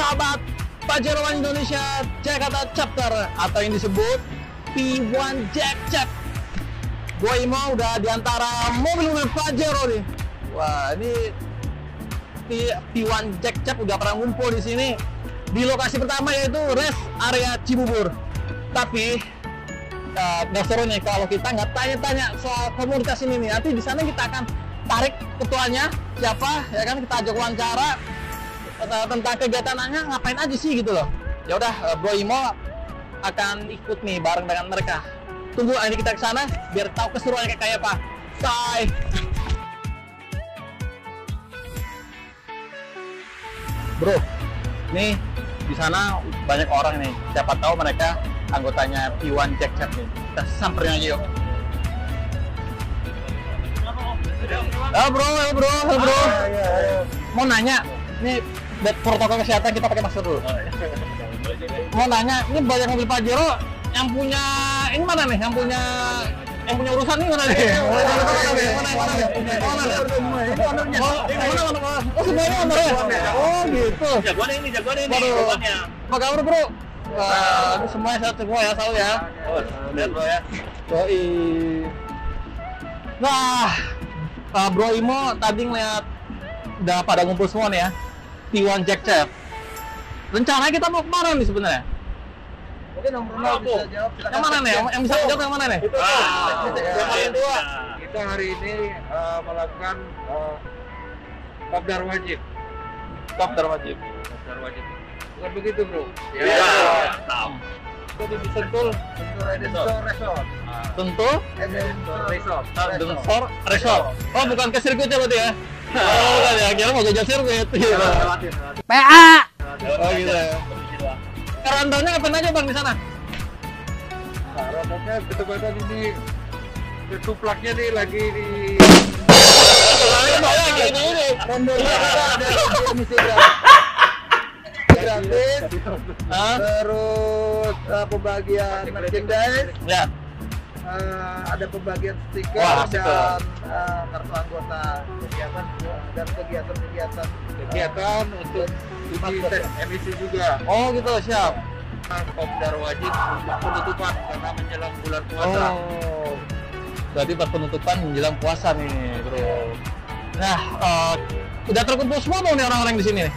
sahabat Pajero One Indonesia Jakarta Chapter atau yang disebut P1 Jack Chap. Gue Imo udah diantara mobil-mobil Pajero nih. Wah, ini P1 Jack Chap udah pernah ngumpul di sini di lokasi pertama, yaitu rest area Cibubur. Tapi nggak seru nih kalau kita nggak tanya-tanya soal komunitas ini nih. Nanti di sana kita akan tarik ketuanya siapa, ya kan, kita ajak wawancara tentang kegiatannya ngapain aja sih gitu loh. Ya udah, Bro Imo akan ikut nih bareng dengan mereka. Tunggu ini kita ke sana biar tahu keseruannya kayak apa. Bye. Bro, nih di sana banyak orang nih. Siapa tahu mereka anggotanya P1 Jack Chap nih. Kita samperin aja yuk. Bro. Mau nanya, nih protokol kesehatan kita pakai masker dulu. Mau nanya, ini banyak mobil Pajero yang punya ini mana nih? Yang punya urusan nih mana nih? Oh, semuanya ownernya. Oh, gitu. Jagoan ini jagoannya. Apa kabar, Bro? Ini semuanya sehat semua ya, selalu ya. Oh, lihat Bro ya. Yoi. Nah, Bro Imo tadi ngeliat udah pada ngumpul semua nih ya, P1 Jack Chap. Rencananya kita mau kemana nih sebenarnya? Mungkin Om Ronald bisa jawab. Yang mana nih? Yang bisa jawab yang mana nih? Kita hari ini melakukan kopdar wajib. Kopdar wajib. Bukan begitu, Bro? Ya. Tahu. Itu di Sentul Resort. Tentu Resort. Densor Resort. Oh, bukan ke sirkuitnya berarti ya? Oh, bukan ya, kira mau gajah sirkuit. PA. Oh, gitu ya. Rundownnya kapan aja Bang di sana? Nah, rondanya betul-betul ini ketuplaknya nih lagi di rondanya ada misi gratis, terus pembagian merchandise, Ya. ada pembagian stiker. Wah, dan kartu anggota kegiatan untuk uji tes emisi juga. Oh, gitu, siap. Kopdar wajib untuk penutupan karena menjelang bulan puasa. Oh. Berarti pas penutupan menjelang puasa nih, Bro. Nah, udah terkumpul semua nih orang-orang di sini nih.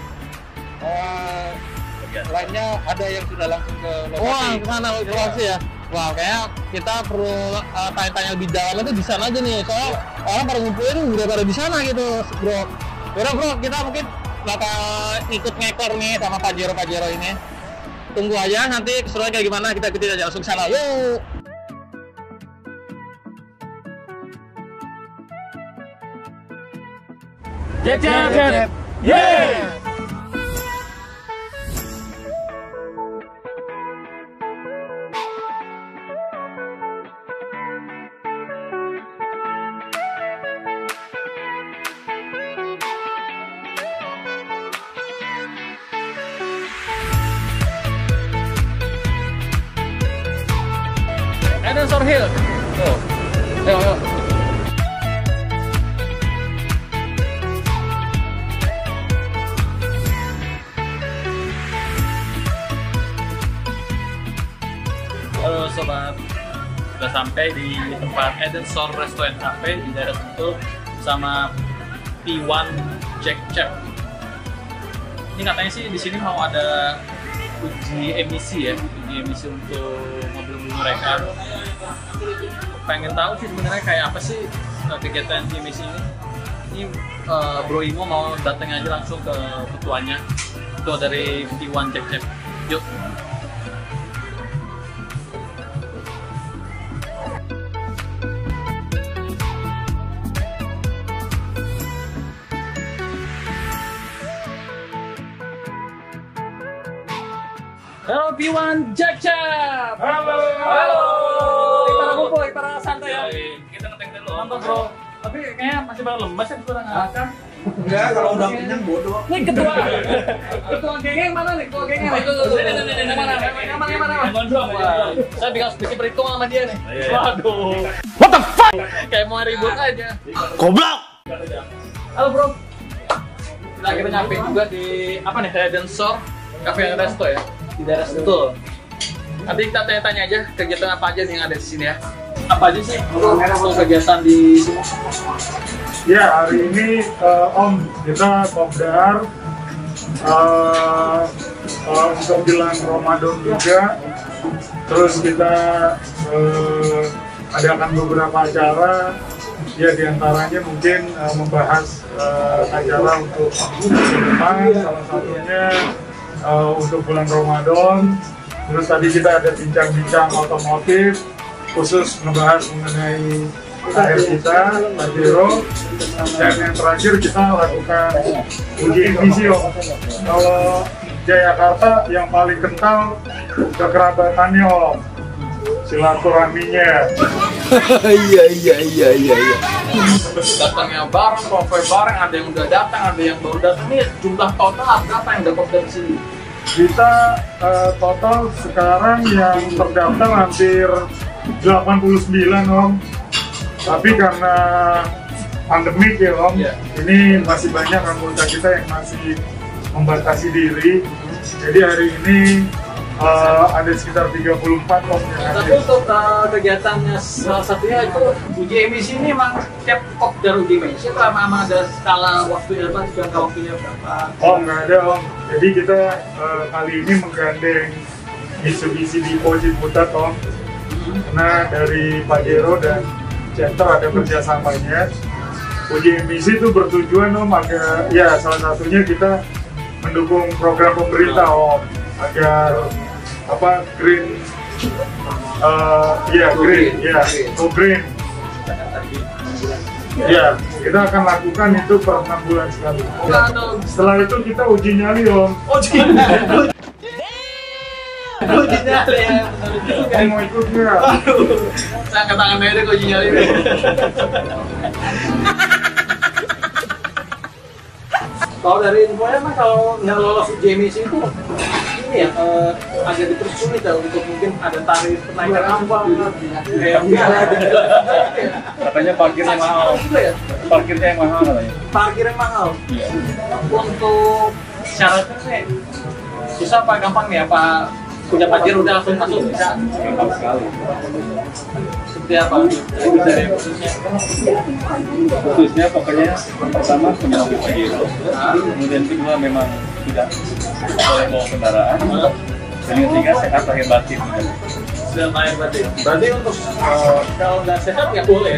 Lainnya ada yang sudah langsung ke lokasi. Wah, kemana lokasi ya? Wah, kayak kita perlu tanya-tanya lebih dalam itu di sana aja nih. Soalnya orang pada ngumpulin udah pada di sana gitu, Bro. Yaudah, Bro, kita mungkin bakal ikut ngekor nih sama Pajero ini. Tunggu aja nanti keseruannya kayak gimana, kita ikutin aja langsung ke sana. Yuk. Jack. Yeah. Densor Hill. Tuh. Ayo. Halo sobat, sudah sampai di tempat Edensor Restaurant Cafe di daerah Sentul sama P1 Jack Chap. Ini katanya sih di sini mau ada uji emisi untuk mobil-mobil mereka. Pengen tahu sih sebenarnya kayak apa sih kegiatan uji emisi ini. Ini Bro Imo mau datang aja langsung ke ketuanya, ketua dari P1 Jack Chap. Yuk. Halo P1 Jack Chap. Halo. Para kumpul, para santai ya. Kita ngeteng dulu. Mantap Bro. Tapi kayaknya masih pada lemas ya, kurang akan. Enggak, kalau udah kenyang bodoh. Nih ketua gengnya mana nih? Ketua gengnya. Mana? Gondrong. Saya bikin perhitung sama dia nih. Waduh. What the fuck? Kayak mau ribut aja. Goblok. Halo Bro. Nah, kita nyampe juga di apa nih? Edensor Cafe and Resto ya, di daerah Sentul. Nanti kita tanya-tanya aja kegiatan apa aja nih yang ada di sini ya. Apa aja sih untuk kegiatan di sini? Ya, hari ini Om kita kopdar untuk jelang Ramadan juga. Terus kita adakan beberapa acara. Ya, diantaranya mungkin membahas acara untuk depan, salah satunya untuk bulan Ramadan. Terus tadi kita ada bincang-bincang otomotif, khusus ngebahas mengenai AR kita, Pajero. Dan yang terakhir kita lakukan uji emisi, Om. Kalau Jayakarta yang paling kental kekerabatannya, Om. Silaturahminya. Iya. Datangnya bareng, konvoy bareng, ada yang udah datang, ada yang baru datang. Nih jumlah total berapa yang udah kopdar di sini? Kita total sekarang yang terdaftar hampir 89, Om. Tapi karena pandemik ya, Om, ini masih banyak anggota kita yang masih membatasi diri. Jadi hari ini ada sekitar 34, Om, yang Tapi hadir. untuk kegiatannya salah satunya itu uji emisi ini memang tiap kopdar uji emisi atau memang ada skala waktunya apa, jangka waktunya berapa? Oh, nggak ada, Om. Jadi kita kali ini menggandeng Mitsubishi Dipo Ciputat, Om. Karena dari Pajero dan Center ada kerjasamanya. Uji emisi itu bertujuan, Om, agar ya salah satunya kita mendukung program pemerintah, Om, agar apa green, go green. Ya, kita akan lakukan itu per 6 bulan sekali. Setelah itu kita uji nyali, Om. Uji nyali ya. Om mau ikut nggak? Saya angkat tangan aja deh uji nyali. Kalau dari infonya mah kalau nggak lolos uji emisi itu ini ya agak dipersulit ya untuk mungkin ada tarif kenaikan apa Katanya parkirnya mahal. Parkirnya yang mahal katanya. Parkirnya mahal. Iya. Untuk syaratnya sih susah apa gampang nih, apa punya Pajero udah langsung masuk bisa? Gampang sekali. Seperti apa? Dari khususnya? Khususnya pokoknya pertama punya mobil Pajero. Kemudian kedua memang tidak boleh bawa kendaraan. Dan yang ketiga sehat lahir batin. Sudah main berarti. Berarti untuk kalau nggak sehat nggak boleh.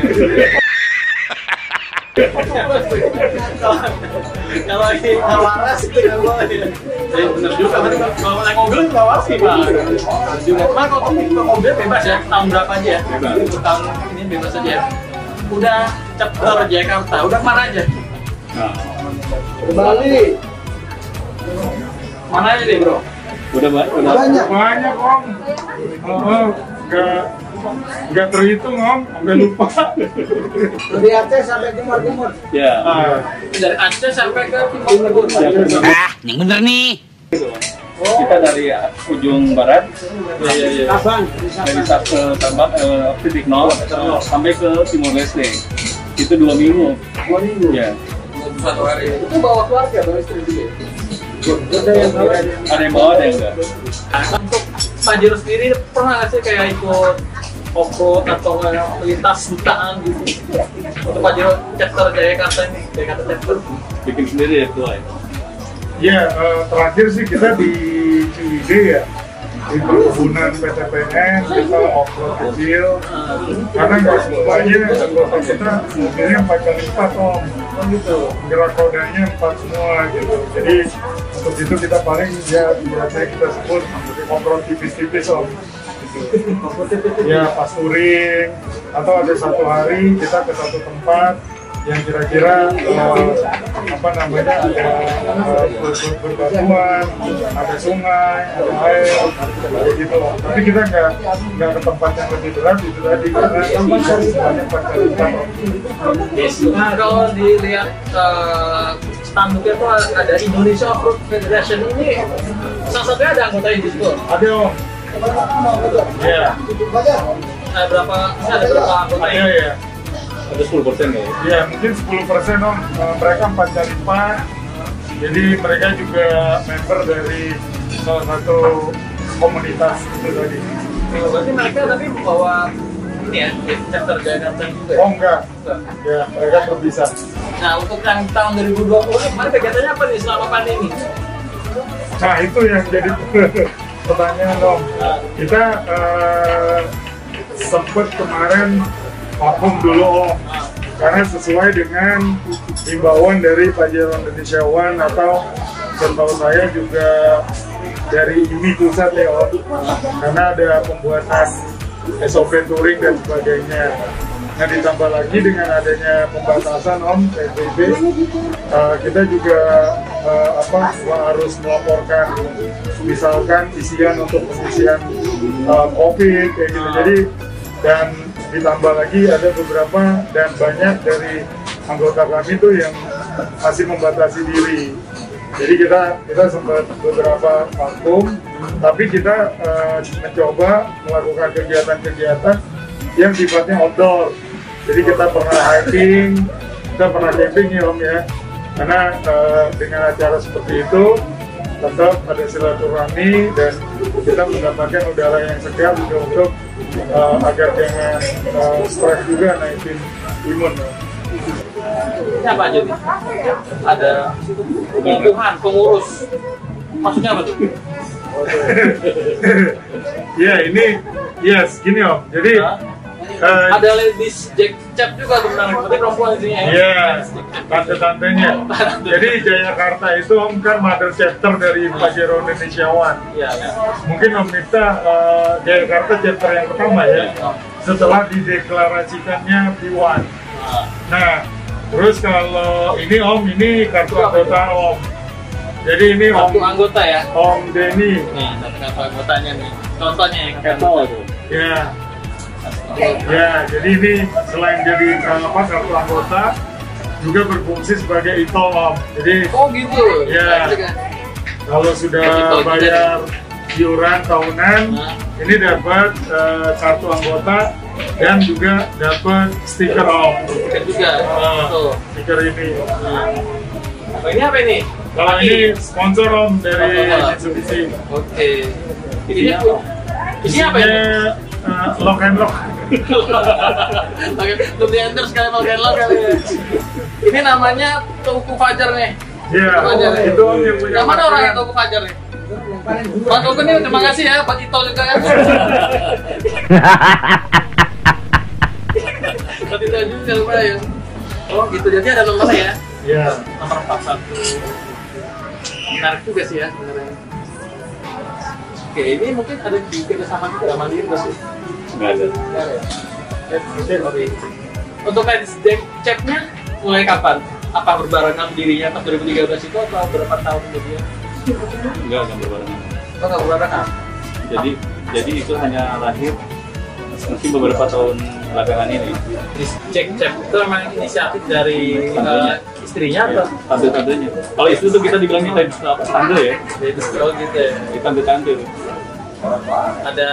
Kalau lagi waras itu nggak boleh. Jadi benar juga kan kalau naik mobil nggak waras sih Pak. Juga. Cuma kalau untuk mobil bebas ya, tahun berapa aja ya? Untuk tahun ini bebas aja. Udah chapter Jakarta, udah kemana aja? Nah, Bali. Mana aja nih bro? udah Banyak, Om. Nggak terhitung, Om. Sampai lupa. Dari Aceh sampai Timur. ya. Dari Aceh sampai ke Timur. Yang bener nih. Kita dari ujung barat Abang, dari ke Tambak titik 0 sampai ke Timur Leste. Itu 2 minggu. 2 minggu. Ya. Satu hari. Itu bawa keluarga, bawa istri juga. Ada yang Ada yang bawa, ada yang enggak. Untuk Pajero sendiri pernah nggak sih kayak ikut off-road atau lintas hutan gitu? Untuk Pajero chapter Jayakarta ini, Jayakarta chapter. Bikin sendiri ya tua ya. Ya, terakhir sih kita di Ciwidey ya, di perkebunan PTPN, kita off-road kecil. Karena nggak semuanya anggota kita mobilnya 4x4, Om. Gitu. Gerak rodanya 4 semua gitu. Jadi untuk itu kita paling ya biasanya kita sebut off-road tipis-tipis, Om. Gitu. Ya pas touring atau ada satu hari kita ke satu tempat yang kira-kira apa namanya ada berbatuan, ada sungai, ada air, kayak gitu loh. Tapi kita nggak ke tempat yang lebih berat itu tadi karena banyak pacar-pacar. Nah kalau dilihat standuknya tuh ada Indonesia Off-Road Federation ini, salah satunya ada anggotanya di situ. Ada, Om. Iya. Ada berapa anggotanya? Ada ya. Ada 10% ya. Ya mungkin 10%, Om. Mereka 4x4. Jadi mereka juga member dari salah satu komunitas itu tadi. Berarti mereka tapi membawa ini ya, chapter Jakarta juga ya? Oh enggak, ya mereka terpisah. Nah, untuk yang tahun 2020 ini kemarin kegiatannya apa nih selama pandemi? Nah itu yang jadi pertanyaan Om. Kita sempat kemarin vakum dulu Om, karena sesuai dengan himbauan dari Pajero Indonesia One atau setahu saya juga dari IMI pusat ya Om, karena ada pembuatan SOP touring dan sebagainya. Nah ditambah lagi dengan adanya pembatasan Om PSBB, kita juga harus melaporkan misalkan isian untuk pengisian COVID kayak gitu. Jadi dan ditambah lagi ada beberapa dan banyak dari anggota kami tuh yang masih membatasi diri. Jadi kita sempat beberapa vakum, tapi kita mencoba melakukan kegiatan-kegiatan yang sifatnya outdoor. Jadi kita pernah hiking, kita pernah camping ya Om ya. Karena dengan acara seperti itu tetap ada silaturahmi dan kita mendapatkan udara yang segar juga untuk agar jangan stres juga naikin imun. Ini apa aja nih? Ada pengukuhan, pengurus. Maksudnya apa tuh? Ya ini, yes, gini Om. Jadi ada ladies Jack Cap juga sebenarnya, berarti perempuan di sini ya? Iya, tante-tantenya. Jadi Jayakarta itu Om kan mother chapter dari Pajero Indonesia One. Iya, ya. Mungkin Om Miftah Jayakarta chapter yang pertama ya, setelah dideklarasikannya P1. Nah, terus kalau ini Om, ini kartu anggota Om. Jadi ini Kartu Om anggota ya? Om Denny. Nih, kartu anggotanya nih. Contohnya yang kartu anggota. Ya. Ya, jadi ini selain jadi kartu anggota juga berfungsi sebagai e-tol Om. Jadi Oh gitu. Ya. Kalau sudah bayar iuran tahunan, ini dapat kartu anggota dan juga dapat stiker Om. Stiker juga. Tuh. Stiker ini. Oh, ini apa ini? Kalau ini sponsor Om dari Mitsubishi. Oke. Ini apa ini? Lock and lock. Oke, lebih enter sekali pakai lock kali ya. Ini namanya Tauku Fajar nih. Iya, itu Om yang punya. Yang mana orang yang Tauku Fajar nih? Pak Tauku nih, terima kasih ya, Pak Tito juga kan. Pak Tito juga lupa ya. Oh gitu, jadi ada nomornya ya? Iya. Nomor 41. Menarik juga sih ya sebenarnya. Oke, ini mungkin ada juga sama kita Mandiri nggak sih? Nggak ada. Nggak ada. Oke. Untuk ladies check-nya mulai kapan? Apa berbarengan dirinya pas 2013 itu atau berapa tahun kemudian? Nggak berbarengan. Oh, nggak berbarengan. Jadi itu hanya lahir mungkin beberapa tahun belakangan ini. Cek-cek itu memang inisiatif dari istrinya atau? Tante-tantenya. Kalau itu tuh kita dibilangnya tante ya. Oh gitu ya. Tante-tante. Ada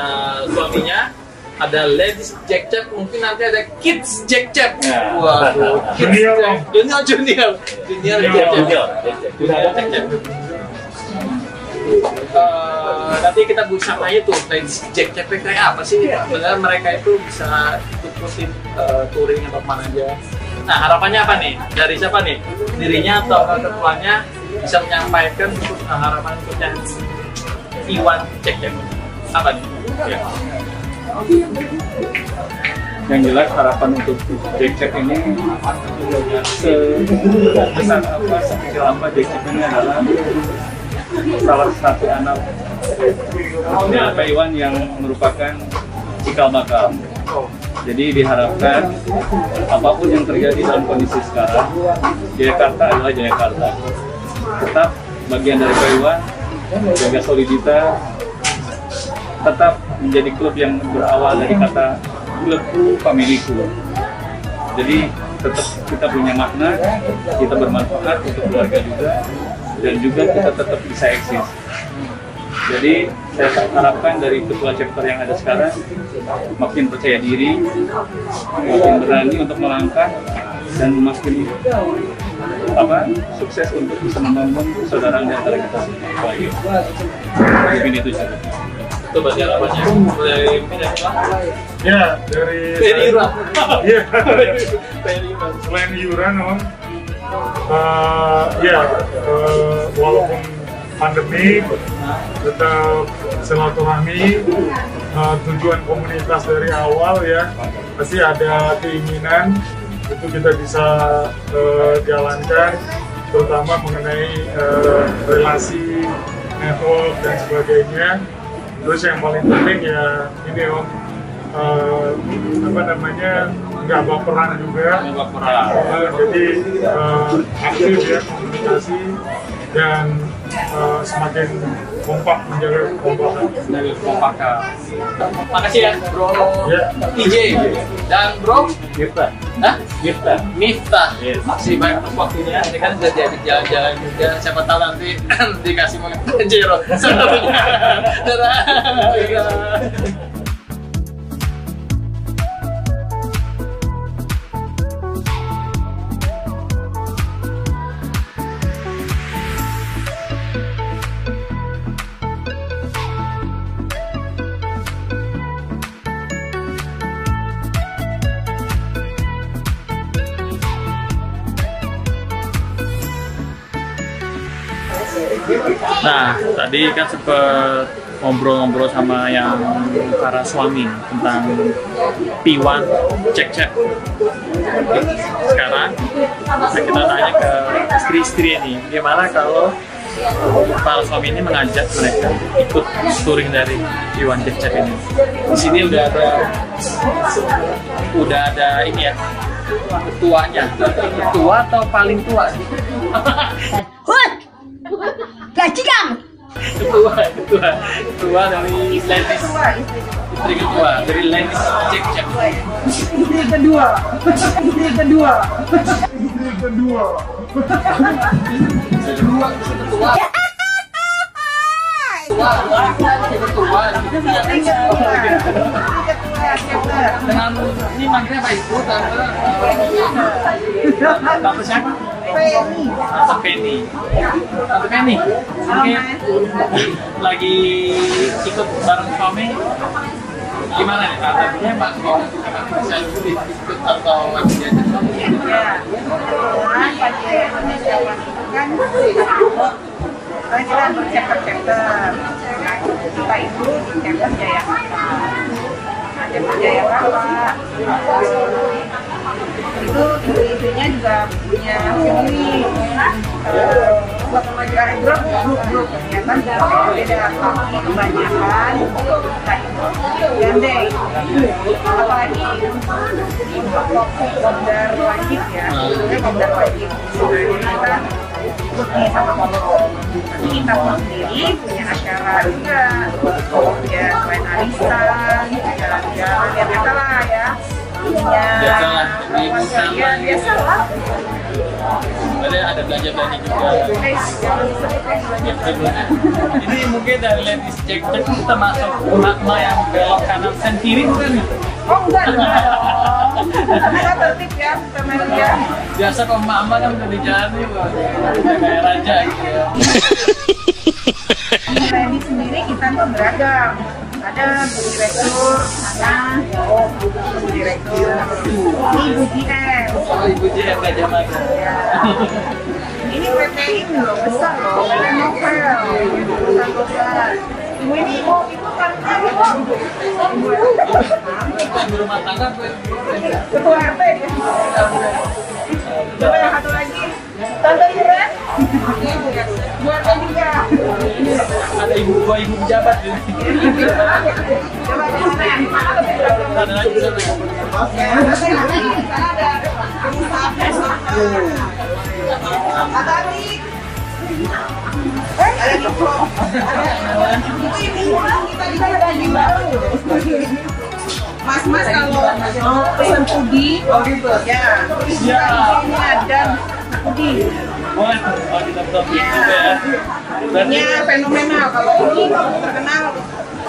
suaminya, ada ladies Jack Cap, mungkin nanti ada kids Jack Cap. Ya. Waduh, kids Junior, Jack. Junior Jack Cap. Udah ada Jack Cap. Nanti kita bisa tanya tuh ladies Jack Cap kayak apa sih? Benar mereka itu bisa ikutin touring atau mana aja. Nah harapannya apa nih? Dari siapa nih? Dirinya atau ketuanya bisa menyampaikan harapan untuk yang P1 Jack Cap? Apa nih? Ya. Yang jelas harapan untuk Jack Cap ini sebesar apa, sekecil apa Jack Cap ini adalah salah satu anak P1 yang merupakan cikal bakal. Jadi diharapkan apapun yang terjadi dalam kondisi sekarang, Jayakarta adalah Jayakarta. Tetap bagian dari P1, jaga soliditas, tetap menjadi klub yang berawal dari kata klubku, familiku. Jadi tetap kita punya makna, kita bermanfaat untuk keluarga juga, dan juga kita tetap bisa eksis. Jadi saya harapkan dari ketua chapter yang ada sekarang makin percaya diri, makin berani untuk melangkah, dan makin sukses untuk bisa membangun persaudaraan di antara kita semua. Mungkin itu saja. Itu berarti harapannya dari Ya, dari iuran. Iya. Selain iuran, Om, walaupun pandemi, tetap silaturahmi, tujuan komunitas dari awal ya, pasti ada keinginan itu kita bisa jalankan, terutama mengenai relasi, network dan sebagainya. Terus yang paling penting ya ini Om, nggak baperan juga, jadi aktif ya komunikasi dan semakin kompak, menjaga Kompakan. Makasih ya Bro TJ dan Bro Miftah. Makasih banyak atas waktunya. Ini kan udah jadi jalan-jalan juga. Siapa tahu nanti dikasih mau Jero. Nah, tadi kan sempet ngobrol-ngobrol sama yang para suami tentang P1 cek-cek. Sekarang kita tanya ke istri-istri ini, gimana kalau para suami ini mengajak mereka ikut touring dari P1 cek-cek ini. Di sini udah ada ini ya, ketuanya. Ketua atau paling tua? Gajikan. Ketua dari Ladies. Istri ketua dari Ladies Cek-Cek. Istri kedua. Ketua. Dengan ini manggilnya Pak Ibu, Tante siapa? Tante Penny. Mungkin lagi ikut bareng suami. Gimana nih? Tadinya Mbak suami bisa ikut atau lagi diajak suami? Ya, kebetulan pagi Indonesia kan kita berchapter. Kita itu di chapter Jayakarta. Chapter Jayakarta itu ibu-ibunya juga punya sendiri grup kegiatan beda, tapi kebanyakan kita itu gandeng, apalagi untuk kopdar wajib ya, kopdar wajib kita ikut nih sama kopdar. Nanti kita sendiri punya acara juga ya, selain arisan, jalan-jalan ya biasa lah ya. Biasa lah. Ada belanja-belanja juga. Ini mungkin dari Ladies Cek-Cek kita masuk emak-emak yang belok kanan dan kiri bukan nih? Oh enggak. Kita tertib ya sama dia. Biasa kalau emak-emak kan udah di jalan nih, kayak raja gitu ya. Ladies sendiri kita tuh beragam. Ada direktur, direktur, ini Ibu GM. Oh, Ibu GM Gajah Mada. Ya. Ini PT ini loh, besar loh, PT Novel, besar. Ibu ini mau ikut kan? Ibu rumah tangga tuh. Ketua RT dia. Coba yang satu lagi, Tante Iren. Buat RT juga. Ada dua ibu pejabat di sini. Coba ke mana? Ada lagi di sana. Ada adik. Ada diplom. Itu kita juga ada di baru. Mas kalau mau pesan puding, oh gitu ya. Ini ada puding Tinggi. Boleh tuh, kalau kita buka juga ya. Berarti Ya fenomenal. Kalau ini terkenal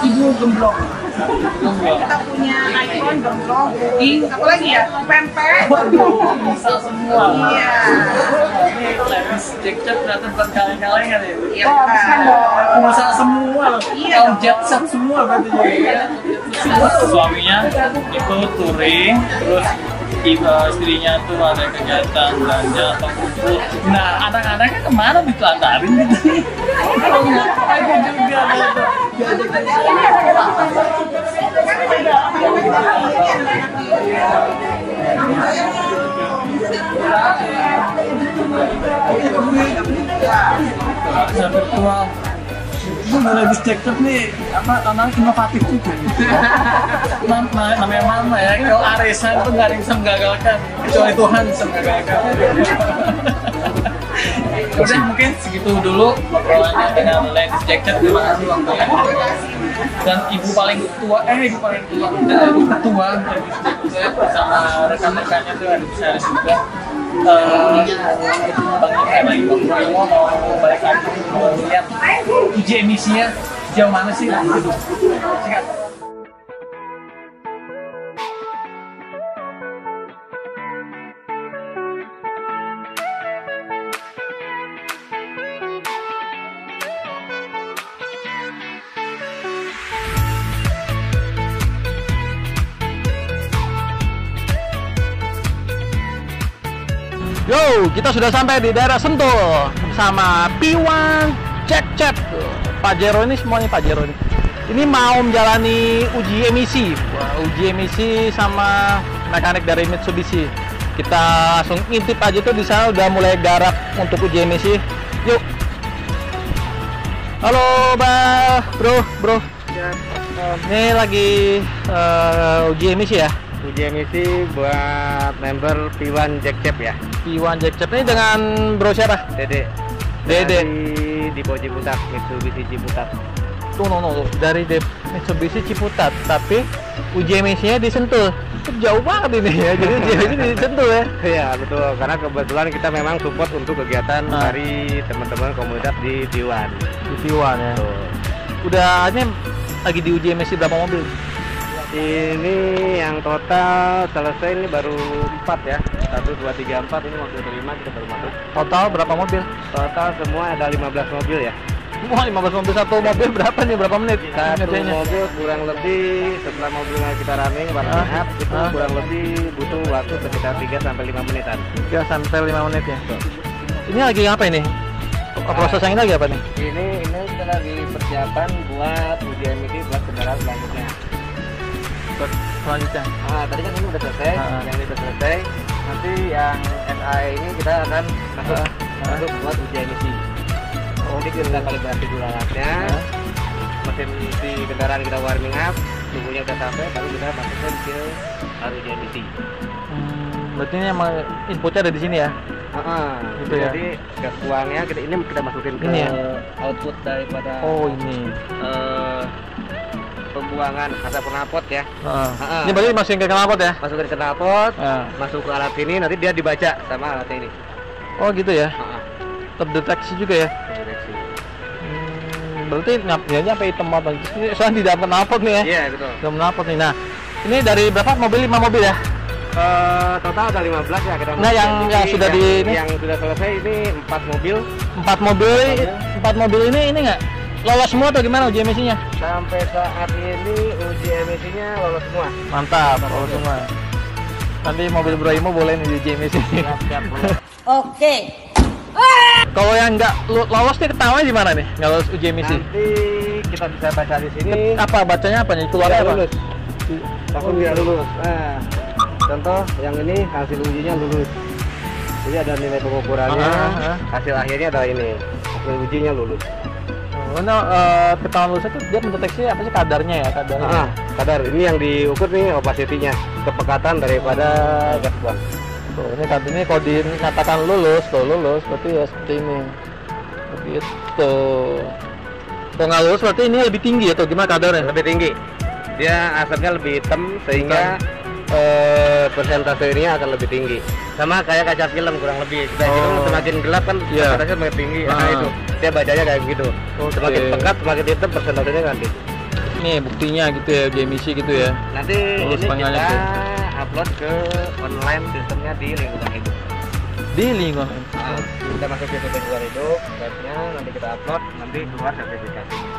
Ibu Gemblong. Kita punya ikon Gemblong, puding, apa lagi ya? Pempek. bisa semua. Iya. Ini Levis Jack-Cep ternyata bukan kaleng-kalengan ya. Iya. Kan. Pengusaha semua loh. Iya Kalau dong. jet set semua berarti. Suaminya itu touring, terus istrinya tuh ada kegiatan belanja atau kumpul. Nah, anak-anaknya kemana ditelantarin gitu. Aku juga ada virtual. Itu Levis Jack-Cep nih anak inovatif juga. Namanya mama ya, kalau arisan itu nggak ada yang bisa menggagalkan, kecuali Tuhan bisa menggagalkan. Udah mungkin segitu dulu obrolannya dengan Levis Jack-Cep. Terima kasih waktunya. Dan ibu paling ketua Levis Jack-Cep sama rekan-rekannya tuh ada di sana juga. Bagi Bang Primo mau balik lagi mau lihat uji emisinya sejauh mana sih? Sikat. Yo, kita sudah sampai di daerah Sentul bersama P1 Jack-Cep. Pajero ini semuanya Pajero ini. Ini mau menjalani uji emisi. Wah, uji emisi sama mekanik dari Mitsubishi. Kita langsung ngintip aja tuh di sana udah mulai garap untuk uji emisi. Yuk. Halo, bro. Ini lagi uji emisi ya? Uji emisi buat member P1 Jack-Cep ya. P1 Jack-Cep ini dengan bro siapa? Dede. Di Ciputat, Mitsubishi Ciputat. Tuh, dari Mitsubishi Ciputat, tapi uji emisinya di Sentul. Jauh banget ini ya, jadi uji emisi di Sentul ya. Iya betul, karena kebetulan kita memang support untuk kegiatan dari teman-teman komunitas di P1. Di P1 ya. Tuh. Udah ini lagi diuji emisi berapa mobil? Ini yang total selesai ini baru 4 ya. 1, 2, 3, 4 ini mobil kelima kita baru masuk. Total berapa mobil? Total semua ada 15 mobil ya. Wah, 15 mobil, satu mobil berapa nih? Berapa menit? Satu mobil kurang lebih setelah mobilnya kita running warming up itu kurang lebih butuh waktu sekitar 3 sampai 5 menitan. 3 sampai 5 menit ya. Ini lagi apa ini? Proses yang ini lagi apa nih? Ini kita lagi persiapan buat uji emisi buat kendaraan selanjutnya. Selanjutnya. Tadi kan ini udah selesai, yang ini udah selesai. Nanti yang SI ini kita akan masuk buat uji emisi. Jadi kita kalibrasi dulu alatnya, mesin di kendaraan kita warming up, suhunya udah sampai, baru kita masukkan ke uji emisi. Berarti ini emang inputnya ada di sini ya? Gitu ya. Jadi gas buangnya kita masukin ke output daripada ini pembuangan asap knalpot ya. Ini berarti masukin ke knalpot ya? Masukin ke knalpot, masuk ke alat ini, nanti dia dibaca sama alat ini. Oh gitu ya? Terdeteksi juga ya? Terdeteksi. Berarti nyampe hitam apa? Soalnya di dalam knalpot nih ya? Iya betul. Dalam knalpot nih. Nah, ini dari berapa mobil? 5 mobil ya? Total ada 15 ya kita. Nah, yang sudah yang sudah selesai ini 4 mobil. 4 mobil ini nggak lolos semua atau gimana uji emisinya? Sampai saat ini uji emisinya lolos semua. Mantap, lolos semua. Nanti mobil Bro Imo boleh nih uji emisi. Siap. Oke. Kalau yang nggak lolos nih ketawanya di mana nih? Nggak lolos uji emisi? Nanti kita bisa baca di sini. Apa bacanya apa nih? Keluarnya apa? Lulus. Langsung dia lulus. Nah, contoh yang ini hasil ujinya lulus. Jadi ada nilai pengukurannya. Hasil akhirnya ada ini. Hasil ujinya lulus. Ketahuan lulusnya tuh dia mendeteksi apa sih kadarnya ya? Kadar. Ini yang diukur nih opacity-nya, kepekatan daripada gas buang. Tuh, ini kalau dinyatakan lulus, berarti ya seperti ini. Begitu. Kalau nggak lulus berarti ini lebih tinggi atau gimana kadarnya? Lebih tinggi. Dia asapnya lebih hitam sehingga persentasenya akan lebih tinggi. Sama kayak kaca film kurang lebih. Film semakin gelap kan persentasenya semakin tinggi. Nah itu dia bacanya kayak gitu. Semakin pekat semakin hitam persentasenya kan tinggi. Nih buktinya gitu ya, uji emisi gitu ya. Nanti ini kita upload ke online sistemnya di lingkungan hidup. Di lingkungan. Kita masuk ke lingkungan hidup, webnya nanti kita upload, nanti keluar sertifikasinya.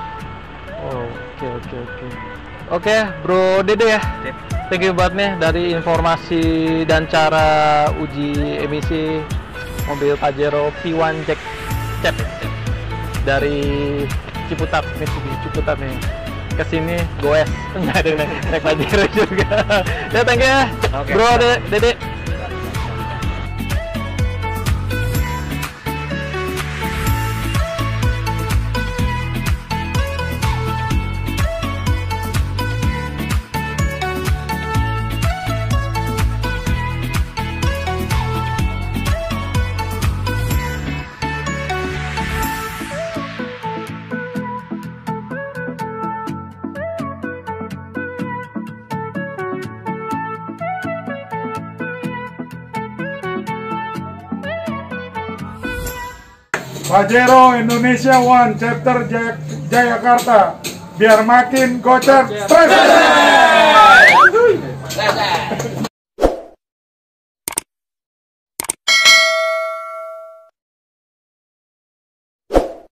Oke. Oke, Bro Dede ya. Thank you banget nih dari informasi dan cara uji emisi mobil Pajero P1 Jack Cep dari Ciputat, Mitsubishi Ciputat nih. Kesini goes nggak ada naik Pajero juga. Ya thank you ya, Bro Dede. Pajero Indonesia One Chapter Jayakarta, biar makin gocap stres.